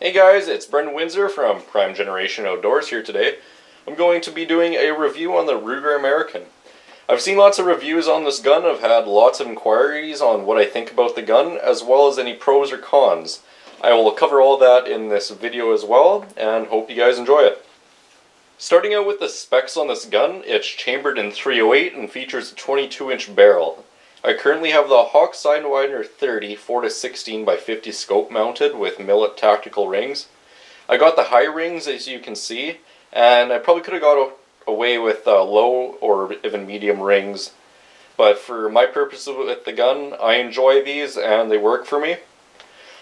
Hey guys, it's Brenden Windsor from Prime Generation Outdoors here today. I'm going to be doing a review on the Ruger American. I've seen lots of reviews on this gun. I've had lots of inquiries on what I think about the gun, as well as any pros or cons. I will cover all that in this video as well, and hope you guys enjoy it. Starting out with the specs on this gun, it's chambered in .308 and features a 22-inch barrel. I currently have the Hawk Sidewinder 30 4-16 by 50 scope mounted with Millet tactical rings. I got the high rings, as you can see, and I probably could have got away with low or even medium rings, but for my purposes with the gun, I enjoy these and they work for me.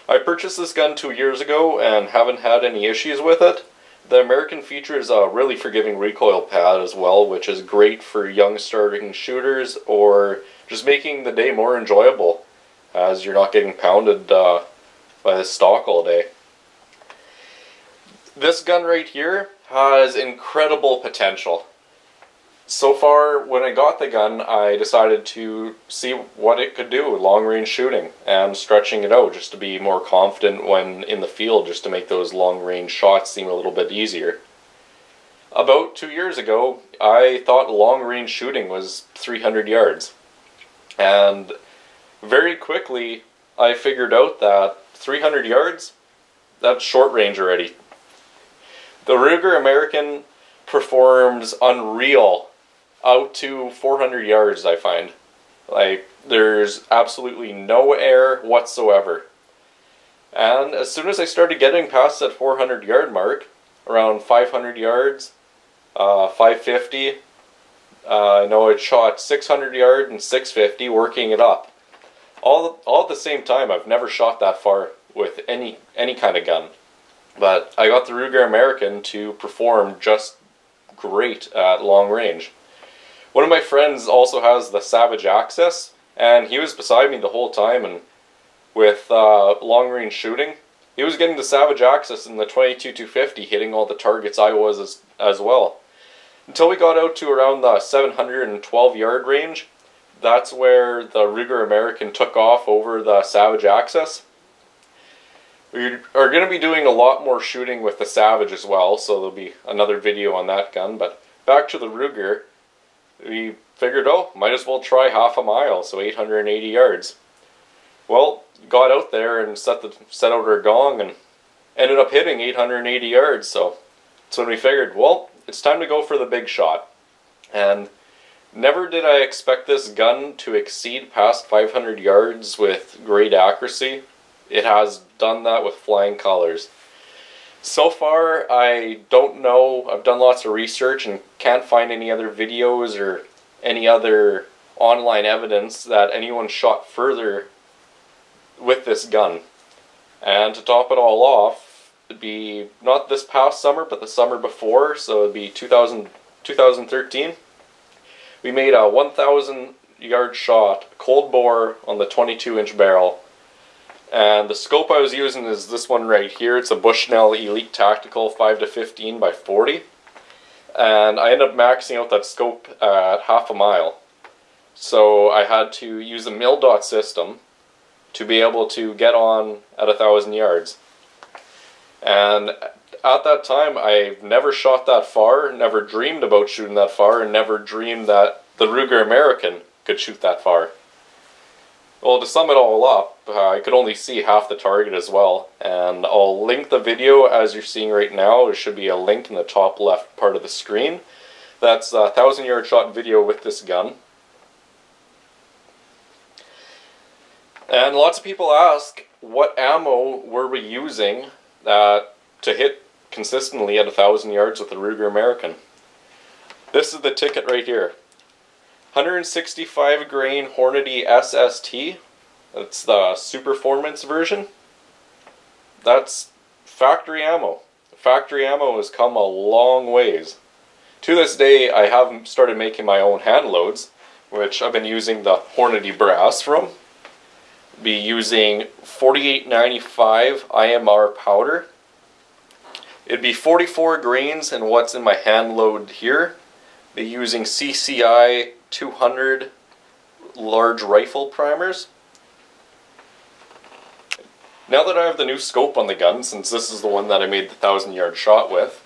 I purchased this gun 2 years ago and haven't had any issues with it. The American features a really forgiving recoil pad as well, which is great for young starting shooters or just making the day more enjoyable, as you're not getting pounded by the stock all day. This gun right here has incredible potential. So far, when I got the gun, I decided to see what it could do with long-range shooting and stretching it out just to be more confident when in the field, just to make those long-range shots seem a little bit easier. About 2 years ago, I thought long-range shooting was 300 yards. And very quickly, I figured out that 300 yards, that's short range already. The Ruger American performs unreal out to 400 yards, I find. Like, there's absolutely no air whatsoever. And as soon as I started getting past that 400 yard mark, around 500 yards, 550, I know it shot 600 yard and 650, working it up. All at the same time. I've never shot that far with any kind of gun. But I got the Ruger American to perform just great at long range. One of my friends also has the Savage Access, and he was beside me the whole time, and with long range shooting, he was getting the Savage Access in the 22-250, hitting all the targets I was as well. Until we got out to around the 712 yard range, that's where the Ruger American took off over the Savage Access. We are going to be doing a lot more shooting with the Savage as well, so there'll be another video on that gun. But back to the Ruger, we figured, oh, might as well try half a mile, so 880 yards. Well, got out there and set out our gong and ended up hitting 880 yards, so that's when we figured, well, it's time to go for the big shot. And never did I expect this gun to exceed past 500 yards with great accuracy. It has done that with flying colors. So far, I don't know. I've done lots of research and can't find any other videos or any other online evidence that anyone shot further with this gun. And to top it all off, it'd be not this past summer, but the summer before, so it'd be 2013. We made a 1,000 yard shot, cold bore, on the 22-inch barrel. And the scope I was using is this one right here. It's a Bushnell Elite Tactical 5-15 by 40. And I ended up maxing out that scope at half a mile. So I had to use a mil dot system to be able to get on at 1,000 yards. And at that time, I never shot that far, never dreamed about shooting that far, and never dreamed that the Ruger American could shoot that far. Well, to sum it all up, I could only see half the target as well, and I'll link the video as you're seeing right now. There should be a link in the top left part of the screen. That's a 1,000 yard shot video with this gun. And lots of people ask, what ammo were we using to hit consistently at 1,000 yards with the Ruger American? This is the ticket right here. 165 grain Hornady SST. That's the Superformance version. That's factory ammo. Factory ammo has come a long ways. To this day, I have started making my own hand loads, which I've been using the Hornady brass from. Be using 4895 IMR powder. It'd be 44 grains in what's in my hand load here. Be using CCI 200 large rifle primers. Now that I have the new scope on the gun, since this is the one that I made the 1,000-yard shot with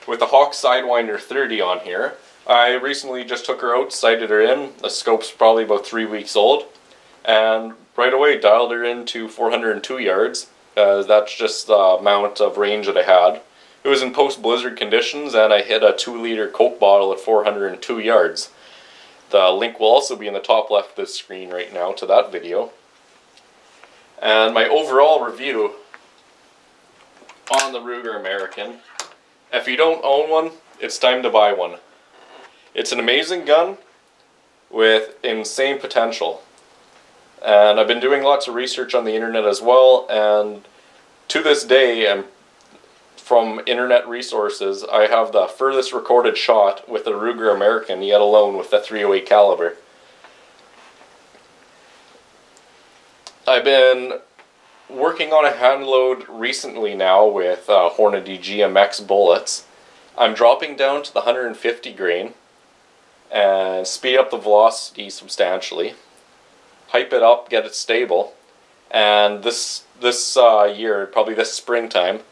the Hawk Sidewinder 30 on here, I recently just took her out, sighted her in. The scope's probably about 3 weeks old, and right away dialed her into 402 yards. That's just the amount of range that I had. It was in post-blizzard conditions, and I hit a 2-liter Coke bottle at 402 yards. The link will also be in the top left of the screen right now to that video. And my overall review on the Ruger American: if you don't own one, it's time to buy one. It's an amazing gun with insane potential. And I've been doing lots of research on the internet as well, and to this day, and from internet resources, I have the furthest recorded shot with the Ruger American yet alone with the .308 caliber. I've been working on a hand load recently now with Hornady GMX bullets. I'm dropping down to the 150 grain and speed up the velocity substantially, hype it up, get it stable, and this year, probably this springtime,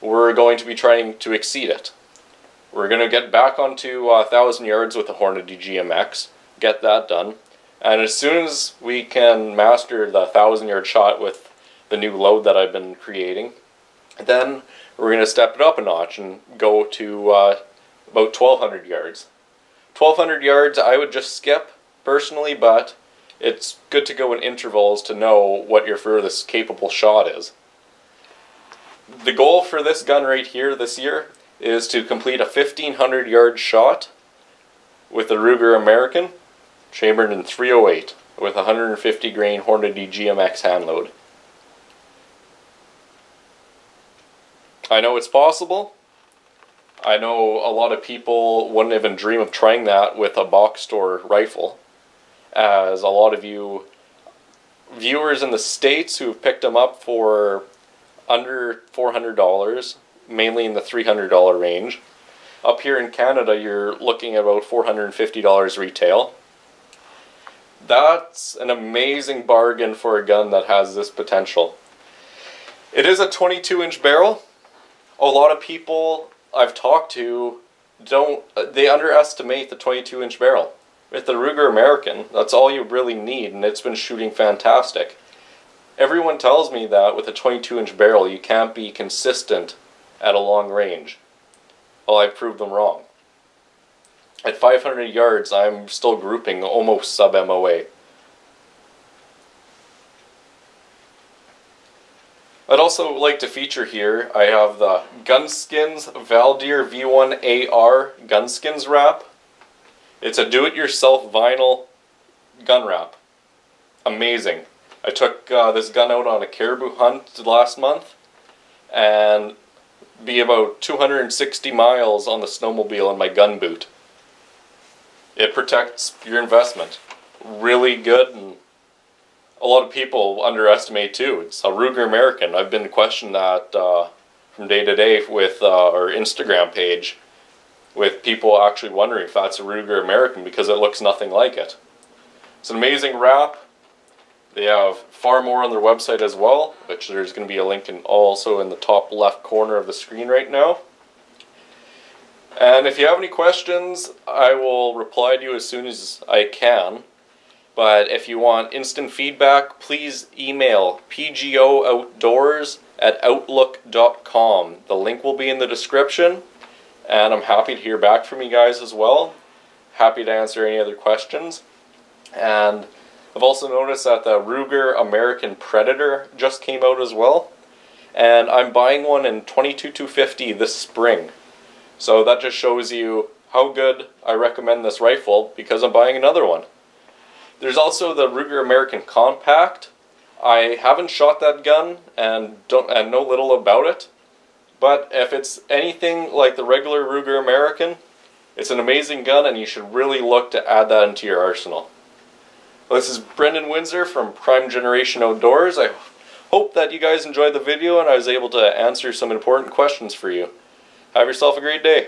we're going to be trying to exceed it. We're going to get back onto 1,000 yards with the Hornady GMX, get that done. And as soon as we can master the 1,000-yard shot with the new load that I've been creating, then we're going to step it up a notch and go to about 1,200 yards. 1,200 yards I would just skip, personally, but it's good to go in intervals to know what your furthest capable shot is. The goal for this gun right here this year is to complete a 1,500-yard shot with the Ruger American, chambered in .308 with 150 grain Hornady GMX hand load. I know it's possible. I know a lot of people wouldn't even dream of trying that with a box store rifle, as a lot of you viewers in the States who have picked them up for under $400, mainly in the $300 range. Up here in Canada, you're looking at about $450 retail. That's an amazing bargain for a gun that has this potential. It is a 22-inch barrel. A lot of people I've talked to they underestimate the 22-inch barrel. With the Ruger American, that's all you really need, and it's been shooting fantastic. Everyone tells me that with a 22-inch barrel you can't be consistent at a long range. Well, I've proved them wrong. At 500 yards, I'm still grouping almost sub-MOA. I'd also like to feature here, I have the GunSkins Valdir V1AR GunSkins wrap. It's a do-it-yourself vinyl gun wrap. Amazing. I took this gun out on a caribou hunt last month, and be about 260 miles on the snowmobile in my gun boot. It protects your investment. Really good, and a lot of people underestimate too. It's a Ruger American. I've been questioned that from day to day with our Instagram page, with people actually wondering if that's a Ruger American because it looks nothing like it. It's an amazing wrap. They have far more on their website as well, which there's going to be a link also in the top left corner of the screen right now. And if you have any questions, I will reply to you as soon as I can. But if you want instant feedback, please email pgooutdoors@outlook.com. The link will be in the description, and I'm happy to hear back from you guys as well. Happy to answer any other questions. And I've also noticed that the Ruger American Predator just came out as well, and I'm buying one in 22-250 this spring. So that just shows you how good I recommend this rifle, because I'm buying another one. There's also the Ruger American Compact. I haven't shot that gun and know little about it, but if it's anything like the regular Ruger American, it's an amazing gun, and you should really look to add that into your arsenal. Well, this is Brenden Windsor from Prime Generation Outdoors. I hope that you guys enjoyed the video and I was able to answer some important questions for you. Have yourself a great day.